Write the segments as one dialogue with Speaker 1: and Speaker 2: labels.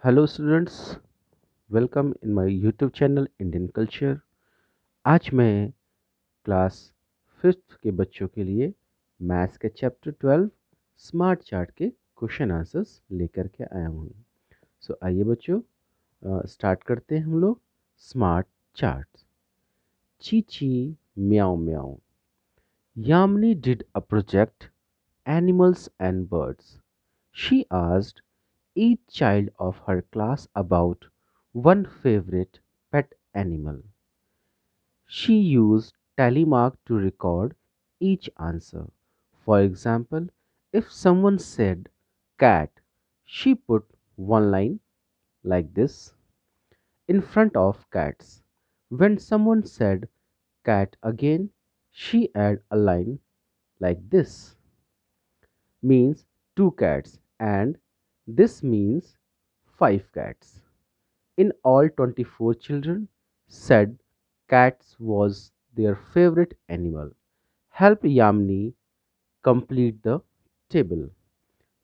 Speaker 1: Hello students, welcome in my YouTube channel Indian culture. आज मैं class fifth के बच्चों के लिए मैथ्स के चैप्टर 12 स्मार्ट चार्ट के क्वेश्चन आंसर्स लेकर के आया हूँ। सो आइए बच्चों, स्टार्ट करते हैं हम लोग smart chart. Chichi meow meow. Yamini did a project, Animals and Birds. She asked each child of her class about one favorite pet animal. She used tally mark to record each answer. For example, if someone said cat, she put one line like this in front of cats. When someone said cat again, she add a line like this means two cats, and this means five cats. In all, 24 children said cats was their favorite animal. Help Yamni complete the table.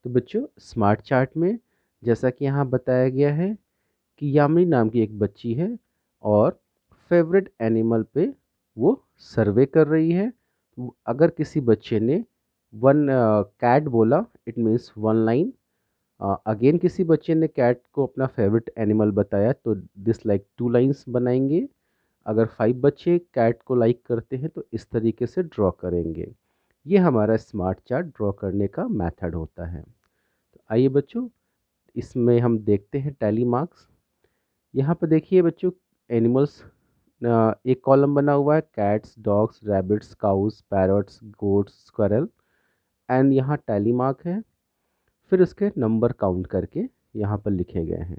Speaker 1: तो बच्चों, smart chart में जैसा कि यहाँ बताया गया है कि यामिनी नाम की एक बच्ची है और फेवरेट एनिमल पे वो सर्वे कर रही है। अगर किसी बच्चे ने वन कैट बोला, it means one line. Again किसी बच्चे ने कैट को अपना फेवरेट एनिमल बताया तो दिस लाइक टू लाइंस बनाएंगे। अगर 5 बच्चे कैट को लाइक करते हैं तो इस तरीके से ड्रॉ करेंगे। ये हमारा स्मार्ट चार्ट ड्रॉ करने का मेथड होता है। तो आइए बच्चों, इसमें हम देखते हैं टैली मार्क्स। यहाँ पर देखिए बच्चों, एनिमल्स एक कॉलम बना हुआ है, cats, dogs, rabbits, cows, parrots, goats, squirrel, and यहाँ टैली मार्क है। फिर उसके नंबर काउंट करके यहाँ पर लिखे गए हैं।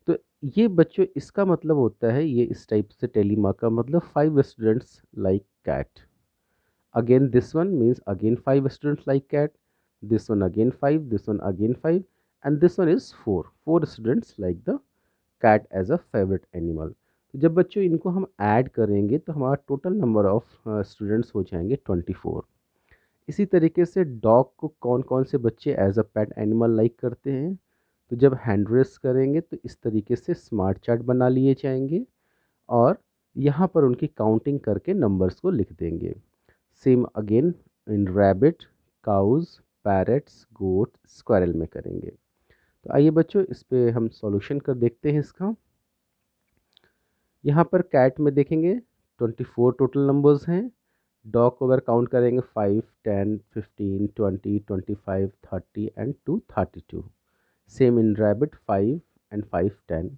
Speaker 1: तो ये बच्चों, इसका मतलब होता है, ये इस टाइप से टैली मार्क का मतलब 5 students like cat. Again, this one means again 5 students like cat. This one again 5. This one again 5. And this one is 4. 4 students like the cat as a favorite animal. तो जब बच्चों इनको हम add करेंगे तो हमारा टोटल नंबर ऑफ स्टूडेंट्स हो जाएंगे 24। इसी तरीके से डॉग को कौन कौन से बच्चे as a pet animal like करते हैं, तो जब हैंड रेस करेंगे तो इस तरीके से स्मार्ट चार्ट बना लिए जाएंगे और यहाँ पर उनकी काउंटिंग करके नंबर्स को लिख देंगे। Same again in rabbit, cows, parrots, goat, squirrel में करेंगे। तो आइए बच्चों, इस पे हम सॉल्यूशन कर देखते हैं इसका। यहाँ पर कैट में देखेंगे 24 टोटल नंबर्स हैं। डॉग को अगर काउंट करेंगे 5, 10, 15, 20, 25, 30 and 232। Same in rabbit 5 and 5, 10।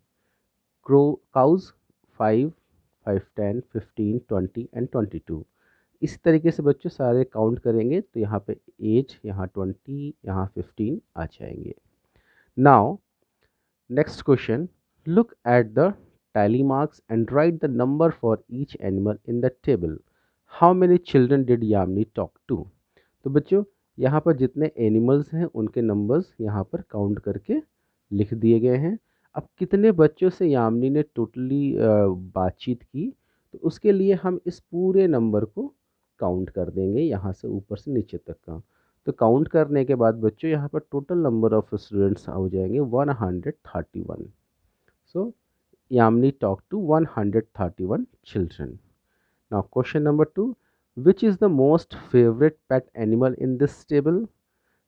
Speaker 1: Crow cows 5, 5, 10, 15, 20 and 22। इसी तरीके से बच्चों सारे काउंट करेंगे तो यहाँ पे 8, यहाँ 20, यहाँ 15 आ जाएंगे। Now next question, look at the tally marks and write the number for each animal in the table. How many children did Yamini talk to? तो बच्चों, यहाँ पर जितने एनिमल्स हैं उनके नंबर्स यहाँ पर काउंट करके लिख दिए गए हैं। अब कितने बच्चों से यामिनी ने टोटली बातचीत की, तो उसके लिए हम इस पूरे नंबर को काउंट कर देंगे यहाँ से ऊपर से नीचे तक का। तो काउंट करने के बाद बच्चों यहाँ पर टोटल नंबर ऑफ स्टूडेंट्स हो जाएंगे 131। सो Yamini talked to 131 children. Now question number 2, which is the most favorite pet animal in this table?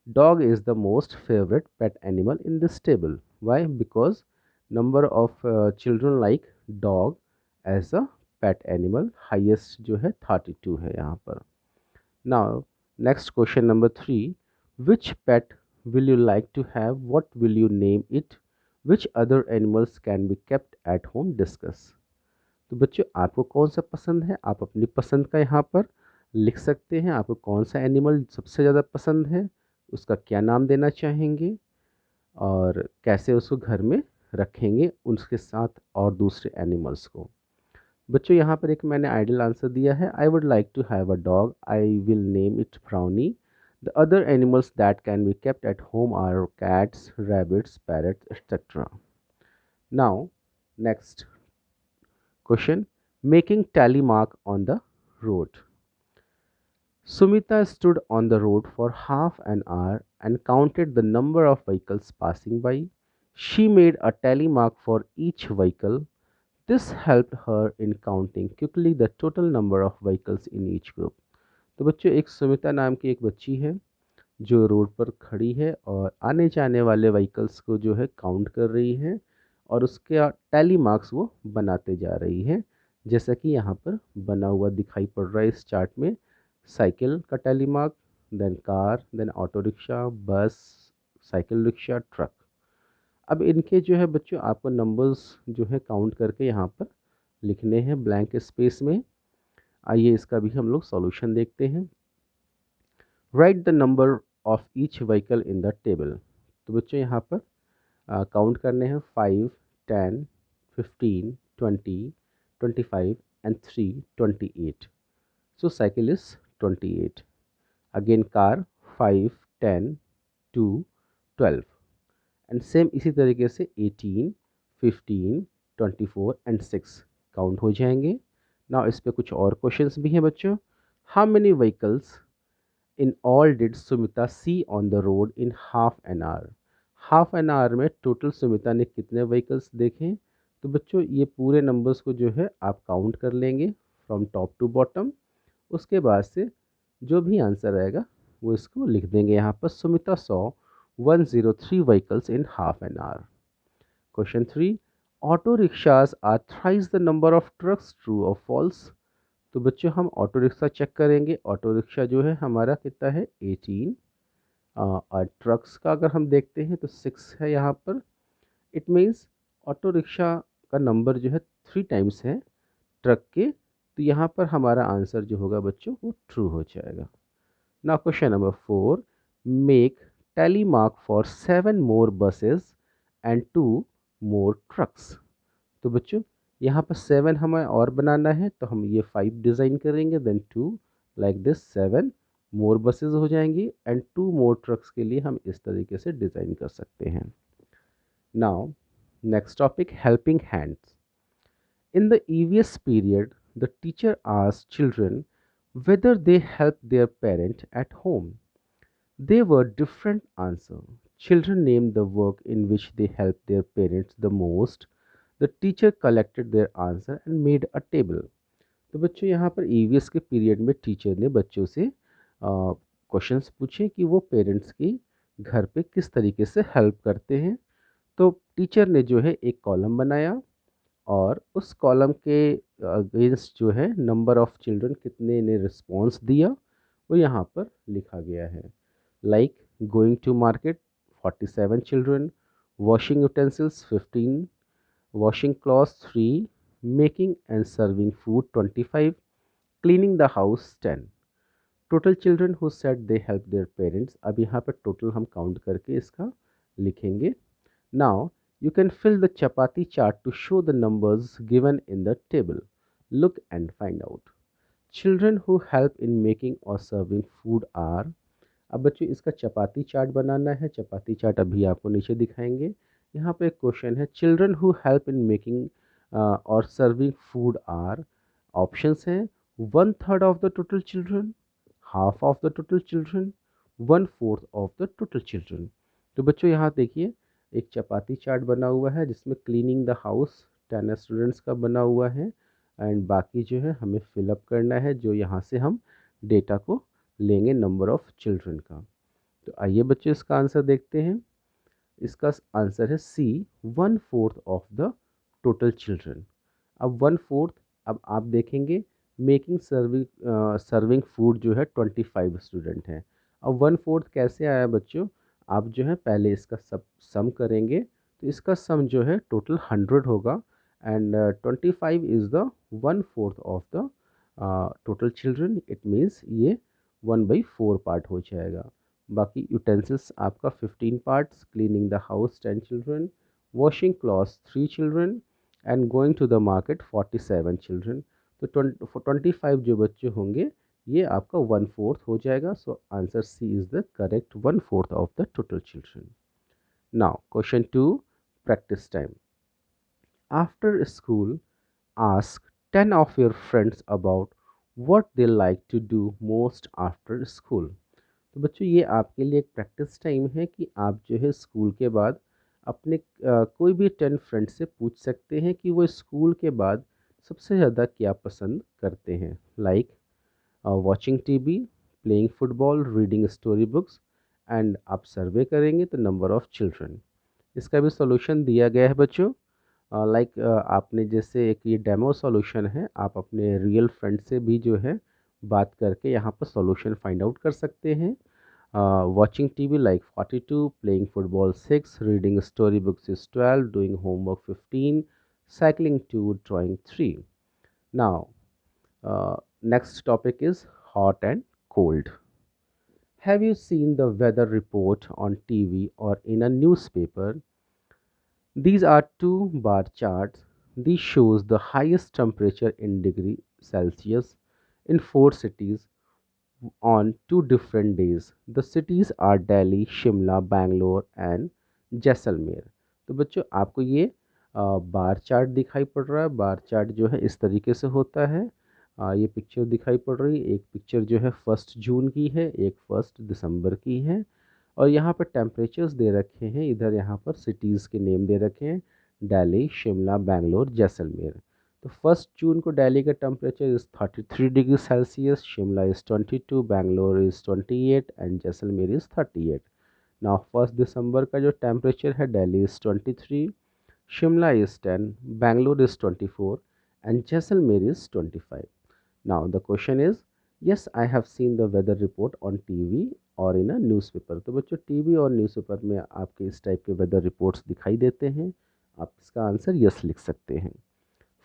Speaker 1: Dog is the most favorite pet animal in this table. Why? Because number of children like dog as a pet animal highest जो है 32 है यहाँ पर। Now next question number 3, which pet will you like to have? What will you name it? Which other animals can be kept at home? Discuss. तो बच्चों, आपको कौन सा पसंद है, आप अपनी पसंद का यहाँ पर लिख सकते हैं। आपको कौन सा एनिमल सबसे ज़्यादा पसंद है, उसका क्या नाम देना चाहेंगे और कैसे उसको घर में रखेंगे उसके साथ और दूसरे एनिमल्स को। बच्चों, यहाँ पर एक मैंने आइडियल आंसर दिया है, I would like to have a dog, I will name it Brownie. The other animals that can be kept at home are cats, rabbits, parrots, etcetera. Now next question, making tally mark on the road. Sumita stood on the road for half an hour and counted the number of vehicles passing by. She made a tally mark for each vehicle. This helped her in counting quickly the total number of vehicles in each group. तो बच्चों एक सुमिता नाम की एक बच्ची है जो road पर खड़ी है और आने जाने वाले व्हीकल्स को जो है काउंट कर रही है और उसके टैली मार्क्स वो बनाते जा रही है। जैसा कि यहाँ पर बना हुआ दिखाई पड़ रहा है इस चार्ट में, साइकिल का tally mark, then car, then auto rickshaw, bus, cycle rickshaw, truck. अब इनके जो है बच्चों आपको नंबर्स जो है काउंट करके यहाँ पर लिखने हैं ब्लैंक स्पेस में। आइए इसका भी हम लोग सॉल्यूशन देखते हैं। Right the number of each vehicle in the table. तो बच्चों यहाँ पर काउंट करने हैं 5, 10, 15, 20, 25 and 3, 28. So cycle is 28. Again car 5, 10, 2, 12 and same इसी तरीके से 18, 15, 24 and 6 काउंट हो जाएंगे। ना इस पे कुछ और क्वेश्चंस भी हैं बच्चों। How many vehicles in all did Sumita see on the road in half an hour. Half an hour में टोटल सुमिता ने कितने व्हीकल्स देखे। तो बच्चों ये पूरे नंबर्स को जो है आप काउंट कर लेंगे फ्रॉम टॉप टू बॉटम। उसके बाद से जो भी आंसर आएगा वो इसको लिख देंगे यहाँ पर। Sumita saw 103 vehicles in half an hour. Question 3, auto rickshaws are thrice the number of trucks, true और फॉल्स। तो बच्चों हम ऑटो रिक्शा चेक करेंगे। ऑटो रिक्शा जो है हमारा कितना है 18। और ट्रक्स का अगर हम देखते हैं तो 6 है यहाँ पर। इट मीन्स ऑटो रिक्शा का नंबर जो है 3 टाइम्स है ट्रक के। तो यहाँ पर हमारा आंसर जो होगा बच्चों वो ट्रू हो जाएगा। Now question number 4, make tally mark for 7 more buses and 2 more trucks. तो बच्चों यहाँ पर 7 हमें और बनाना है तो हम ये 5 डिज़ाइन करेंगे, then 2 like this 7 more buses हो जाएंगी एंड 2 मोर ट्रक्स के लिए हम इस तरीके से डिज़ाइन कर सकते हैं। Now next topic, helping hands. In the EVS period, the teacher asked children whether they helped their parent at home. They were different answers. Children named the work in which they helped their parents the most. The teacher collected their answer and made a table. तो बच्चों यहाँ पर EVS के period में teacher ने बच्चों से questions पूछे कि वो पेरेंट्स की घर पे किस तरीके से हेल्प करते हैं। तो टीचर ने जो है एक कॉलम बनाया और उस कॉलम के अगेंस्ट जो है नंबर ऑफ चिल्ड्रन कितने ने रिस्पॉन्स दिया वो यहाँ पर लिखा गया है। Like going to market 47 children, washing utensils 15, washing clothes 3, making and serving food 25, cleaning the house 10। Total children who said they help their parents. अब यहाँ पर टोटल हम काउंट करके इसका लिखेंगे। Now you can fill the chapati chart to show the numbers given in the table. Look and find out. Children who help in making or serving food are। अब बच्चों इसका चपाती चार्ट बनाना है। चपाती chart अभी आपको नीचे दिखाएंगे। यहाँ पे एक क्वेश्चन है, children who help in making और सर्विंग फूड आर। ऑप्शंस हैं 1/3 of the total children, half of the total children, 1/4 of the total children. तो बच्चों यहाँ देखिए एक चपाती चार्ट बना हुआ है जिसमें क्लीनिंग द हाउस 10 स्टूडेंट्स का बना हुआ है एंड बाकी जो है हमें फिलअप करना है जो यहाँ से हम डेटा को लेंगे नंबर ऑफ चिल्ड्रन का। तो आइए बच्चों इसका आंसर देखते हैं। इसका आंसर है सी, 1/4 ऑफ द टोटल चिल्ड्रन। अब 1/4, अब आप देखेंगे मेकिंग सर्विंग फूड जो है 25 स्टूडेंट हैं। अब 1/4 कैसे आया बच्चों, आप जो है पहले इसका सब सम करेंगे तो इसका सम जो है टोटल 100 होगा and 25 is the 1/4 of the total children. It means ये 1/4 पार्ट हो जाएगा। बाकी यूटेंसिल्स आपका 15 parts, cleaning the house 10 children, washing clothes 3 children and going to the market 47 children. तो 25 जो बच्चे होंगे ये आपका 1/4 हो जाएगा। So answer C is the correct, 1/4 of the total children. Now question 2, practice time. After school ask 10 of your friends about what they like to do most after school। तो बच्चों ये आपके लिए एक प्रैक्टिस टाइम है कि आप जो है स्कूल के बाद अपने कोई भी 10 फ्रेंड से पूछ सकते हैं कि वो स्कूल के बाद सबसे ज़्यादा क्या पसंद करते हैं, like watching TV, playing football, reading story books. And आप सर्वे करेंगे तो नंबर ऑफ़ चिल्ड्रन। इसका भी सॉल्यूशन दिया गया है बच्चों। लाइक आपने जैसे एक ये डेमो सॉल्यूशन है, आप अपने रियल फ्रेंड से भी जो है बात करके यहाँ पर सॉल्यूशन फाइंड आउट कर सकते हैं। Watching TV like 42, playing football 6, reading storybooks is 12, doing homework 15, cycling 2, drawing 3. Now, next topic is hot and cold. Have you seen the weather report on TV or in a newspaper? These are two bar charts. These shows the highest temperature in degree Celsius in four cities on two different days. The cities are Delhi, Shimla, Bangalore and Jaisalmer. तो बच्चों आपको ये bar chart दिखाई पड़ रहा है। Bar chart जो है इस तरीके से होता है। ये पिक्चर दिखाई पड़ रही है। एक पिक्चर जो है 1 जून की है, एक 1 दिसंबर की है। और यहाँ पर टेम्परेचर्स दे रखे हैं। इधर यहाँ पर सिटीज़ के नेम दे रखे हैं, दिल्ली, शिमला, बेंगलोर, जैसलमेर। तो 1 जून को दिल्ली का temperature is 33 degree Celsius, Shimla is 22, Bangalore is 28 and Jaisalmer is 38। Now 1 दिसंबर का जो टेम्परेचर है, Delhi is 23, Shimla is 10, Bangalore is 24 and Jaisalmer is 25। Now the question is, yes, I have seen the weather report on TV और इन अ न्यूज़पेपर। तो बच्चों टीवी और newspaper में आपके इस टाइप के वेदर रिपोर्ट्स दिखाई देते हैं। आप इसका आंसर यस लिख सकते हैं।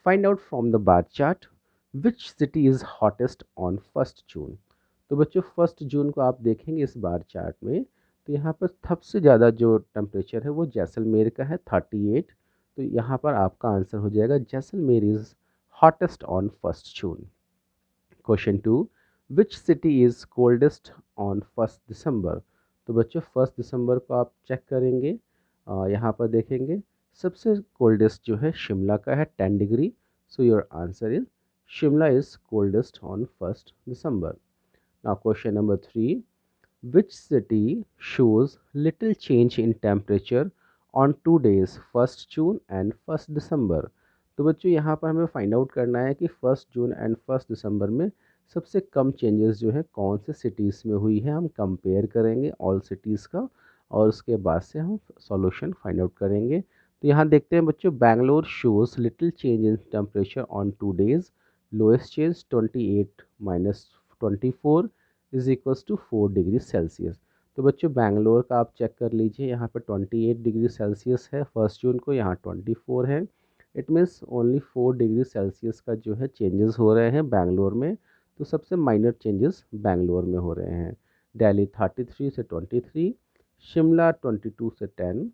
Speaker 1: Find out from the bar chart which city is hottest on 1 जून। तो बच्चों 1 जून को आप देखेंगे इस बार चार्ट में, तो यहाँ पर सबसे ज़्यादा जो टेम्परेचर है वो जैसलमेर का है 38। तो यहाँ पर आपका आंसर हो जाएगा Jaisalmer is hottest on 1 June. Question 2, which city is coldest on 1 दिसंबर। तो बच्चों 1 दिसंबर को आप चेक करेंगे, यहाँ पर देखेंगे सबसे कोल्डेस्ट जो है शिमला का है 10 degree. So your answer is Shimla is coldest on 1 December. Now question number 3, which city shows little change in temperature on 2 days 1 June and 1 December। तो बच्चों यहाँ पर हमें फाइंड आउट करना है कि 1 जून एंड 1 दिसंबर में सबसे कम चेंजेस जो है कौन से सिटीज़ में हुई है। हम कंपेयर करेंगे ऑल सिटीज़ का और उसके बाद से हम सॉल्यूशन फाइंड आउट करेंगे। तो यहाँ देखते हैं बच्चों, Bangalore shows little change in temperature on 2 days, lowest change 28 minus 24 is equals to 4 degree Celsius. तो बच्चों बैंगलोर का आप चेक कर लीजिए, यहाँ पर 28 डिग्री सेल्सियस है 1 जून को, यहाँ 24 है। It means only 4 degree Celsius का जो है चेंजेस हो रहे हैं बैंगलोर में। तो सबसे माइनर चेंजेस बैंगलोर में हो रहे हैं। दिल्ली 33 से 23, शिमला 22 से 10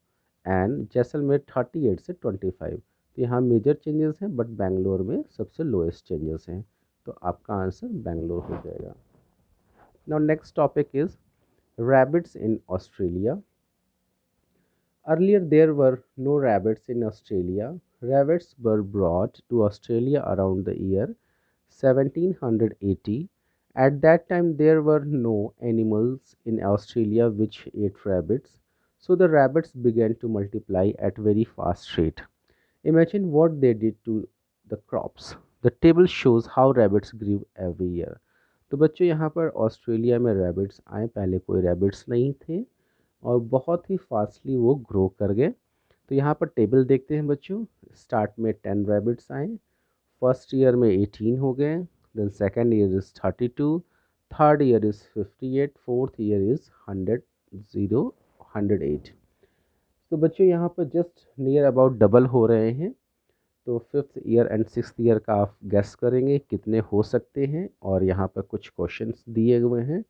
Speaker 1: एंड जैसलमेर 38 से 25। तो यहाँ मेजर चेंजेस हैं बट बैंगलोर में सबसे लोएस्ट चेंजेस हैं। तो आपका आंसर बैंगलोर हो जाएगा। Now next topic is rabbits in Australia. Earlier there were no rabbits in Australia. Rabbits were brought to Australia around the year 1780. At that time there were no animals in Australia which ate rabbits, so the rabbits began to multiply at very fast rate. Imagine what they did to the crops. The table shows how rabbits grew every year. तो बच्चों यहाँ पर Australia में rabbits आए, पहले कोई rabbits नहीं थे और बहुत ही फास्टली वो ग्रो कर गए। तो यहाँ पर टेबल देखते हैं बच्चों, स्टार्ट में 10 रैबिट्स आए, फर्स्ट ईयर में 18 हो गए, then second year is 32, third year is 58, fourth year is 108। तो बच्चों यहाँ पर जस्ट नियर अबाउट डबल हो रहे हैं। तो fifth year and sixth year का आप गेस करेंगे कितने हो सकते हैं, और यहाँ पर कुछ क्वेश्चंस दिए हुए हैं,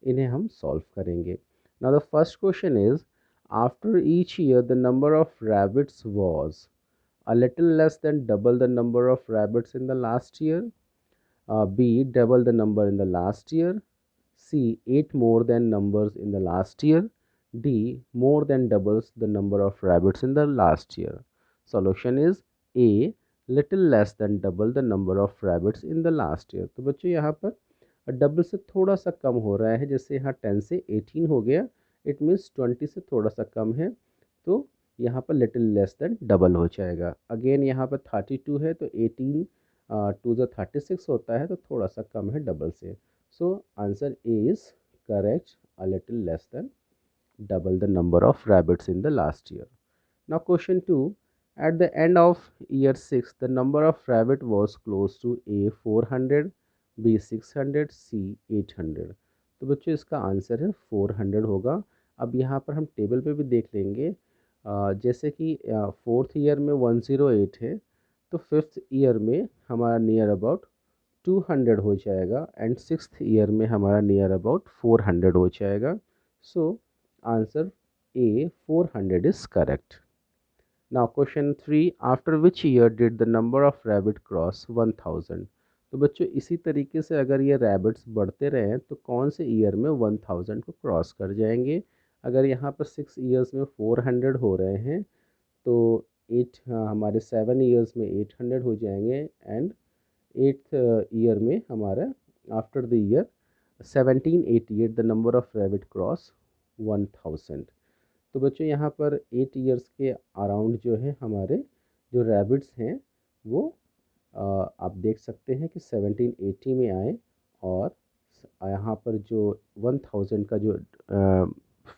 Speaker 1: इन्हें हम सॉल्व करेंगे। Now the first question is, after each year the number of rabbits was a little less than double the number of rabbits in the last year, b double the number in the last year, c 8 more than numbers in the last year, d more than doubles the number of rabbits in the last year. Solution is a little less than double the number of rabbits in the last year। तो बच्चों यहाँ पर double से थोड़ा सा कम हो रहा है, जैसे यहाँ 10 से 18 हो गया, इट मीन्स 20 से थोड़ा सा कम है। तो यहाँ पर लिटिल लेस देन डबल हो जाएगा। अगेन यहाँ पर 32 है तो 18 टू ज़ 36 होता है, तो थोड़ा सा कम है डबल से। So answer A is correct, a little less than double the number of rabbits in the last year. Now question 2. At the end of year 6, the number of rabbit was close to A 400, B 600, C 800. तो बच्चों इसका answer है 400 होगा। अब यहाँ पर हम table पे भी देख लेंगे। जैसे कि फोर्थ ईयर में 108 है, तो फिफ्थ ईयर में हमारा नियर अबाउट 200 हो जाएगा एंड सिक्स्थ ईयर में हमारा नियर अबाउट 400 हो जाएगा। सो answer A 400 is correct. Now question 3. After which year did the number of rabbit cross 1000? तो बच्चों इसी तरीके से अगर ये रैबिट्स बढ़ते रहें तो कौन से ईयर में 1000 को क्रॉस कर जाएंगे? अगर यहाँ पर 6 ईयर्स में 400 हो रहे हैं तो 8 हमारे 7 ईयर्स में 800 हो जाएंगे एंड 8th ईयर में हमारा after the year 1788 the number of rabbit cross 1000। तो बच्चों यहाँ पर 8 ईयर्स के अराउंड जो है हमारे जो रैबिट्स हैं वो आप देख सकते हैं कि 1780 में आए और यहाँ पर जो 1000 का जो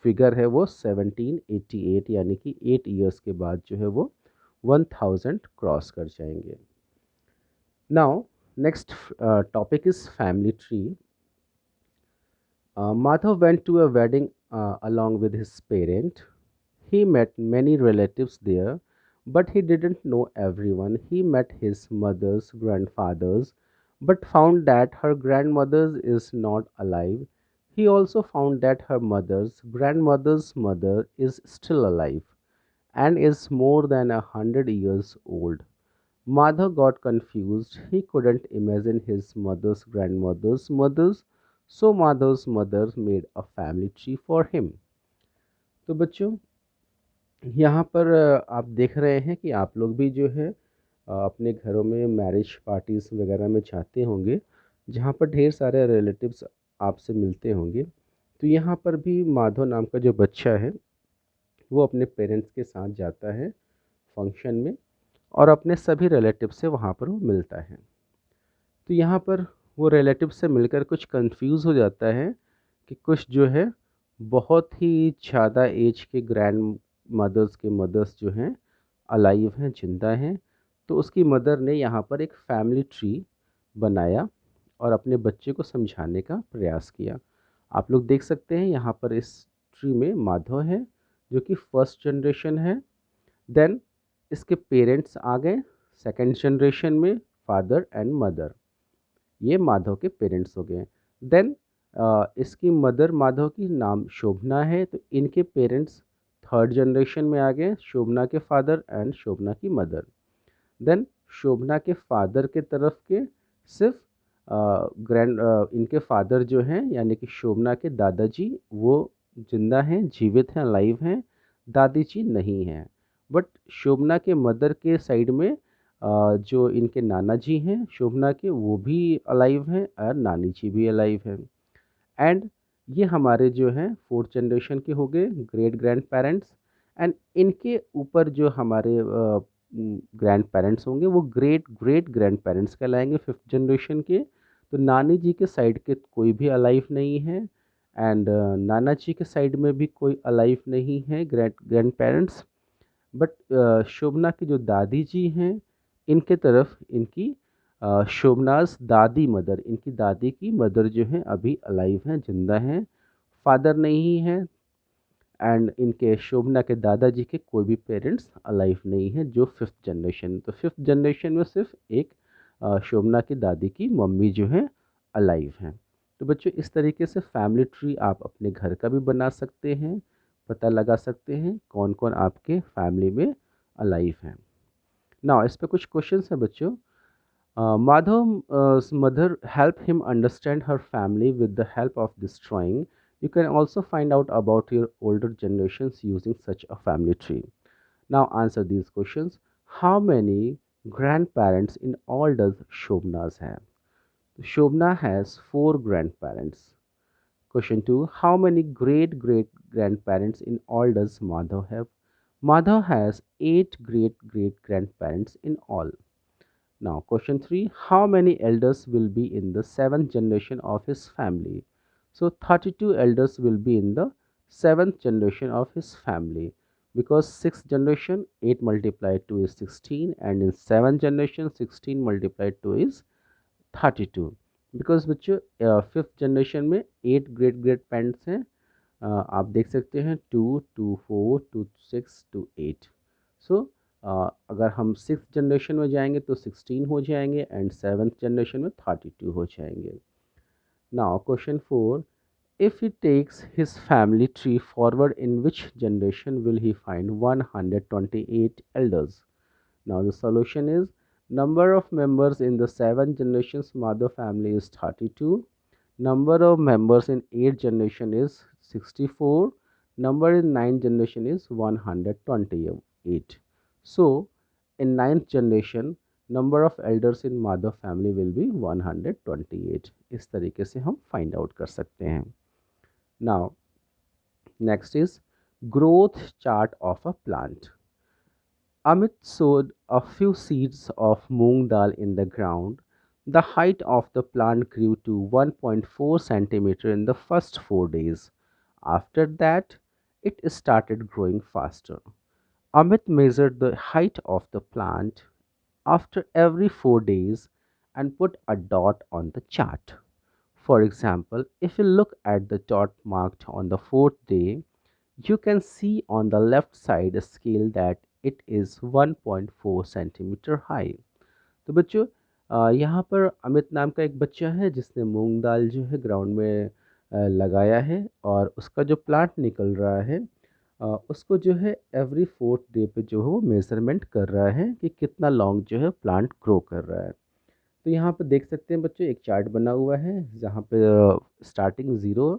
Speaker 1: फिगर है वो 1788 यानी कि 8 ईयर्स के बाद जो है वो 1000 क्रॉस कर जाएंगे। Now next topic is family tree. Madhav went to a wedding along with his parent. He met many relatives there, but he didn't know everyone. He met his mother's grandfathers, but found that her grandmother is not alive. He also found that her mother's grandmother's mother is still alive and is more than 100 years old. Madhav got confused. He couldn't imagine his mother's grandmother's mothers, so Madhav's mother made a family tree for him. तो बच्चों यहाँ पर आप देख रहे हैं कि आप लोग भी जो है अपने घरों में मैरिज पार्टीज़ वगैरह में जाते होंगे जहाँ पर ढेर सारे रिलेटिव्स आपसे मिलते होंगे। तो यहाँ पर भी माधव नाम का जो बच्चा है वो अपने पेरेंट्स के साथ जाता है फंक्शन में और अपने सभी रिलेटिव से वहाँ पर वो मिलता है। तो यहाँ पर वो रिलेटिव से मिलकर कुछ कंफ्यूज हो जाता है कि कुछ जो है बहुत ही ज़्यादा एज के ग्रैंड मदर्स के मदर्स जो हैं अलाइव हैं, जिंदा हैं। तो उसकी मदर ने यहाँ पर एक फैमिली ट्री बनाया और अपने बच्चे को समझाने का प्रयास किया। आप लोग देख सकते हैं यहाँ पर इस ट्री में माधव है जो कि फर्स्ट जनरेशन है। देन इसके पेरेंट्स आ गए सेकंड जनरेशन में, फादर एंड मदर, ये माधव के पेरेंट्स हो गए। देन इसकी मदर माधव की नाम शोभना है, तो इनके पेरेंट्स थर्ड जनरेशन में आ गए, शोभना के फादर एंड शोभना की मदर। देन शोभना के फादर के तरफ के सिर्फ ग्रैंड इनके फादर जो हैं यानी कि शोभना के दादाजी वो जिंदा हैं, जीवित हैं, लाइव हैं, दादी जी नहीं हैं। बट शोभना के मदर के साइड में जो इनके नाना जी हैं शोभना के वो भी अलाइव हैं और नानी जी भी अलाइव हैं। एंड ये हमारे जो हैं फोर्थ जनरेशन के हो गए ग्रेट ग्रैंड पेरेंट्स। एंड इनके ऊपर जो हमारे ग्रैंड पेरेंट्स होंगे वो ग्रेट ग्रेट ग्रैंड पेरेंट्स कहलाएंगे फिफ्थ जनरेशन के। तो नानी जी के साइड के कोई भी अलाइव नहीं है एंड नाना जी के साइड में भी कोई अलाइव नहीं है ग्रेट ग्रैंड पेरेंट्स। बट शोभना की जो दादी जी हैं इनके तरफ इनकी शोभनाज दादी मदर, इनकी दादी की मदर जो है अभी अलाइव हैं, जिंदा हैं, फादर नहीं है एंड इनके शोभना के दादाजी के कोई भी पेरेंट्स अलाइव नहीं है जो फिफ्थ जनरेशन। तो फिफ्थ जनरेशन में सिर्फ एक शोभना की दादी की मम्मी जो है अलाइव हैं। तो बच्चों इस तरीके से फैमिली ट्री आप अपने घर का भी बना सकते हैं, पता लगा सकते हैं कौन कौन आपके फैमिली में अलाइव हैं। नाउ इस पे कुछ क्वेश्चंस हैं बच्चों। Madhav's mother helped him understand her family with the help of this drawing. You can also find out about your older generations using such a family tree. Now answer these questions. How many grandparents in all does Shobna's have? Shobna has 4 grandparents. Question 2. How many great great grandparents in all does Madhav have? Madhav has 8 great great grandparents in all. Now, question 3, how many elders will be in the seventh generation of his family? So, 32 elders will be in the seventh generation of his family, because sixth generation 8 multiplied 2 is 16, and in seventh generation 16 multiplied 2 is 32। Because बच्चों fifth generation में 8 great great parents हैं। आप देख सकते हैं 2 2 4 2 6 2 8। सो अगर हम six generation में जाएंगे तो 16 हो जाएंगे, एंड सेवन्थ जनरेशन में 32 हो जाएंगे। Now question 4, if he takes his family tree forward, in which generation will he find 128 elders? Now the solution is, number of members in the seventh generation's mother family is 32. Number of members in eighth generation is 64. Number in ninth generation is 128. So in ninth generation, number of elders in mother family will be 128। इस तरीके से हम find out कर सकते हैं। Now next is growth chart of a plant. Amit sowed a few seeds of moong dal in the ground. The height of the plant grew to 1.4 centimeter in the first 4 days. After that, it started growing faster. Amit measured the height of the plant after every 4 days and put a dot on the chart. For example, if you look at the dot marked on the fourth day, you can see on the left side a scale that it is 1.4 centimetre high. तो बच्चों यहाँ पर अमित नाम का एक बच्चा है जिसने मूंग दाल जो है ग्राउंड में लगाया है, और उसका जो प्लांट निकल रहा है उसको जो है एवरी फोर्थ डे पे जो है वो मेजरमेंट कर रहा है कि कितना लॉन्ग जो है प्लांट ग्रो कर रहा है। तो यहाँ पर देख सकते हैं बच्चों एक चार्ट बना हुआ है जहाँ पे starting zero,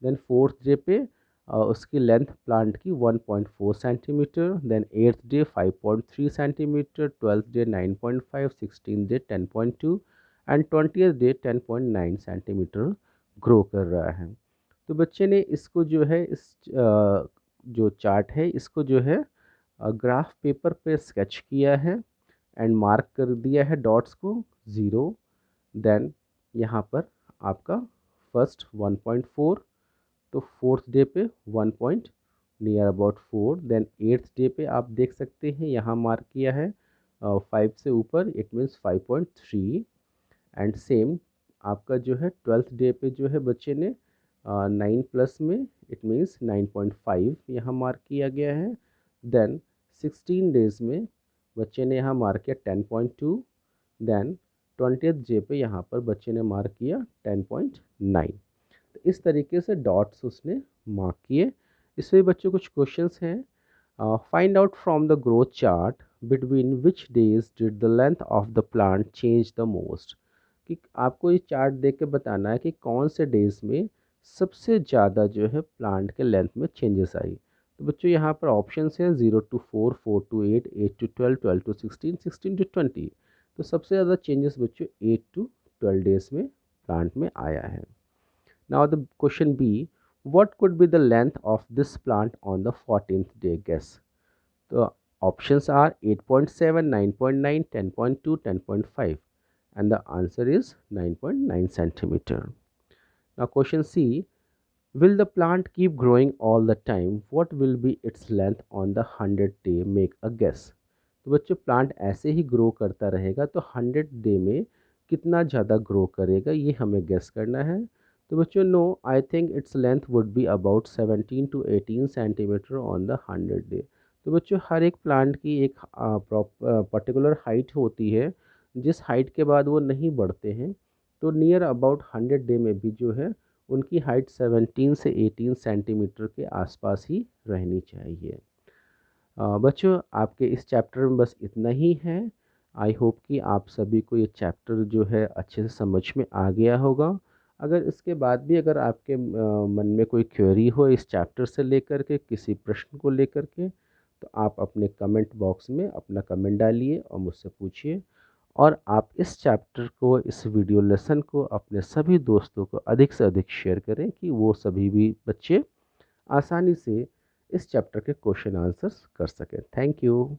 Speaker 1: then fourth day पे उसकी लेंथ प्लांट की 1.4 centimetre, then eighth day 5.3 centimetre, twelfth day 9.5, 16th day 10.2 and 20th day 10.9 centimetre grow कर रहा है। तो बच्चे ने इसको जो है इस जो चार्ट है इसको जो है ग्राफ पेपर पे स्केच किया है एंड मार्क कर दिया है डॉट्स को 0। देन यहाँ पर आपका फर्स्ट 1.4, तो फोर्थ डे पे 1 point near about 4, then eighth day पे आप देख सकते हैं यहाँ मार्क किया है 5 से ऊपर, इट मीन्स 5.3, एंड सेम आपका जो है ट्वेल्थ डे पे जो है बच्चे ने 9 प्लस में इट मीन्स 9.5 यहाँ मार्क किया गया है। देन 16 डेज में बच्चे ने यहाँ मार्क किया 10.2, देन 20th डे पे यहाँ पर बच्चे ने मार्क किया 10.9। तो इस तरीके से डॉट्स उसने मार्क किए। इसमें बच्चों कुछ क्वेश्चंस हैं। Find out from the growth chart between which days did the length of the plant change the most, कि आपको ये चार्ट देख के बताना है कि कौन से डेज में सबसे ज़्यादा जो है प्लांट के लेंथ में चेंजेस आई। तो बच्चों यहाँ पर ऑप्शंस हैं 0 to 4, 4 to 8, 8 to 12, 12 to 16, 16 to 20। तो सबसे ज़्यादा चेंजेस बच्चों 8 to 12 डेज में प्लांट में आया है। Now the question B, what could be the length of this plant on the 14th day? Guess. The options are 8.7, 9.9, 10.2, 10.5, and the answer is 9.9 centimeter. Now question C, will the plant keep growing all the time? What will be its length on the 100th day? Make a guess. तो बच्चों plant ऐसे ही grow करता रहेगा तो 100 day में कितना ज़्यादा grow करेगा ये हमें गेस करना है। तो बच्चों no, I think its length would be about 17 to 18 centimetre on the 100 day. तो बच्चों हर एक प्लांट की एक पर्टिकुलर हाइट होती है जिस हाइट के बाद वो नहीं बढ़ते हैं, तो नियर अबाउट 100 डे में भी जो है उनकी हाइट 17 से 18 सेंटीमीटर के आसपास ही रहनी चाहिए। बच्चों आपके इस चैप्टर में बस इतना ही है। आई होप कि आप सभी को ये चैप्टर जो है अच्छे से समझ में आ गया होगा। अगर इसके बाद भी अगर आपके मन में कोई क्वेरी हो इस चैप्टर से लेकर के किसी प्रश्न को लेकर के, तो आप अपने कमेंट बॉक्स में अपना कमेंट डालिए और मुझसे पूछिए। और आप इस चैप्टर को, इस वीडियो लेसन को अपने सभी दोस्तों को अधिक से अधिक शेयर करें कि वो सभी भी बच्चे आसानी से इस चैप्टर के क्वेश्चन आंसर्स कर सकें। Thank you.